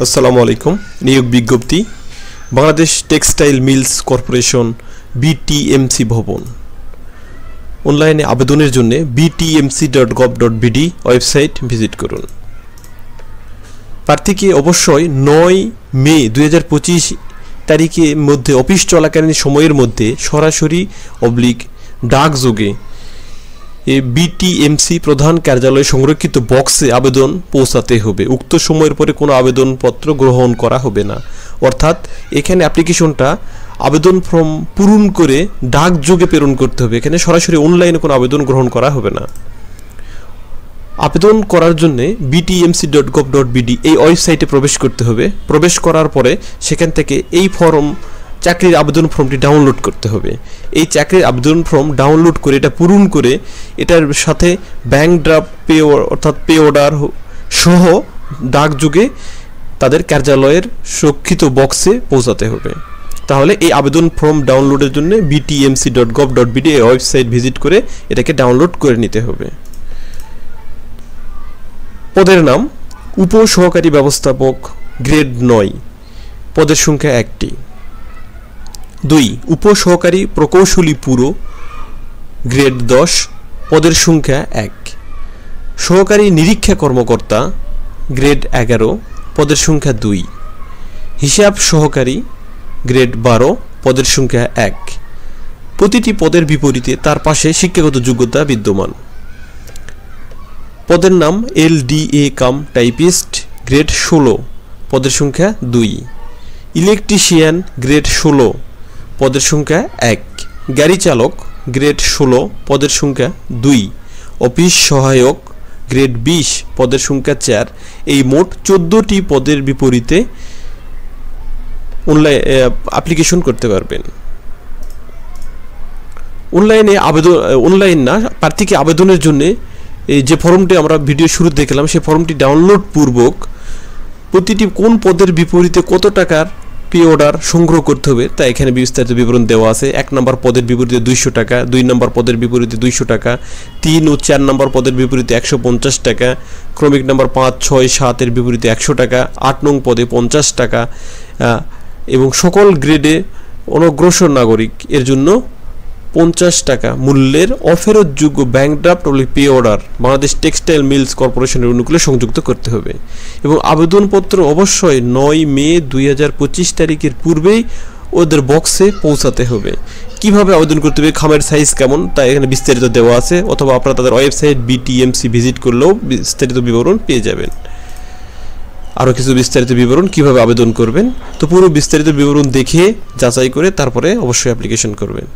আসসালামু আলাইকুম। নিয়োগ বিজ্ঞপ্তি Bangladesh textile mills corporation BTMC ভবন। অনলাইনে আবেদনের জন্য btmc.gov.bd ওয়েবসাইট ভিজিট করুন। প্রার্থীকে অবশ্যই 9 মে 2025 তারিখের মধ্যে অফিস চলাকালীন সময়ের মধ্যে সরাসরি ডাকযোগে বিটিএমসি প্রধান কার্যালয়ে সংরক্ষিত বক্সে আবেদন পৌঁছাতে হবে। উক্ত সময়ের পরে কোনো আবেদনপত্র গ্রহণ করা হবে না। অর্থাৎ এখানে অ্যাপ্লিকেশনটা আবেদন ফর্ম পূরণ করে ডাকযোগে প্রেরণ করতে হবে। এখানে সরাসরি অনলাইনে কোনো আবেদন গ্রহণ করা হবে না। আবেদন করার জন্য btmc.gov.bd এই ওয়েবসাইটে প্রবেশ করতে হবে। প্রবেশ করার পরে সেখান থেকে এই চাকরির আবেদন ফর্মটি ডাউনলোড করতে হবে। এই চাকরির আবেদন ফর্ম ডাউনলোড করে এটা পূরণ করে এটার সাথে ব্যাংক ড্রাফট অর্থাৎ পে অর্ডার সহ ডাকযোগে তাদের কার্যালয়ের সুরক্ষিত বক্সে পৌঁছাতে হবে। তাহলে এই আবেদন ফর্ম ডাউনলোডের জন্য btmc.gov.bd এই ওয়েবসাইট ভিজিট করে এটাকে ডাউনলোড করে নিতে হবে। পদের নাম উপ সহকারী ব্যবস্থাপক, গ্রেড 9, পদের সংখ্যা 1টি। 2 উপ সহকারী প্রকৌশলী পুরো, গ্রেড 10, পদের সংখ্যা 1। সহকারী নিরীক্ষা কর্মকর্তা, গ্রেড 11, পদের সংখ্যা 2। হিসাব সহকারী, গ্রেড 12, পদের সংখ্যা 1। প্রতিটি পদের বিপরীতে তার পাশে শিক্ষাগত যোগ্যতা বিদ্যমান। পদের নাম LDA কাম টাইপিস্ট, গ্রেড 16, পদের সংখ্যা 2। ইলেকট্রিশিয়ান, গ্রেড 16, পদের সংখ্যা 1। গাড়ি চালক, গ্রেড 16, পদের সংখ্যা 2। অফিস সহায়ক, গ্রেড 20, পদের সংখ্যা 4। এই মোট 14টি পদের বিপরীতে অ্যাপ্লিকেশন করতে পারবেন। প্রার্থীকে আবেদনের জন্য এই যে ফর্মটি আমরা ভিডিও শুরু দেখলাম সেই ফর্মটি ডাউনলোড পূর্বক প্রতিটি কোন পদের বিপরীতে কত টাকার পে অর্ডার সংগ্রহ করতে হবে তা এখানে বিস্তারিত বিবরণ দেওয়া আছে। 1 নম্বর পদের বিপরীতে 200 টাকা, 2 নম্বর পদের বিপরীতে 200 টাকা, 3 ও 4 নম্বর পদের বিপরীতে 150 টাকা, ক্রমিক নম্বর 5, 6, 7 এর বিপরীতে 100 টাকা, 8 নং পদে 50 টাকা এবং সকল গ্রেডে অনগ্রসর নাগরিক এর জন্য 50 টাকা মূল্যের অফেরতযোগ্য ব্যাংক ড্রাফট ও pay order Bangladesh textile mills কর্পোরেশনের অনুকূলে সংযুক্ত করতে হবে এবং আবেদনপত্র অবশ্যই 9 মে 2025 তারিখের পূর্বেই ওদের বক্সে পৌঁছাতে হবে। কিভাবে আবেদন করতে হবে, খামের সাইজ কেমন তা এখানে বিস্তারিত দেওয়া আছে, অথবা আপনারা তাদের ওয়েবসাইট BTMC ভিজিট করলেও বিস্তারিত বিবরণ পেয়ে যাবেন। আরও কিছু বিস্তারিত বিবরণ কিভাবে আবেদন করবেন, তো পুরো বিস্তারিত বিবরণ দেখে যাচাই করে তারপরে অবশ্যই অ্যাপ্লিকেশন করবেন।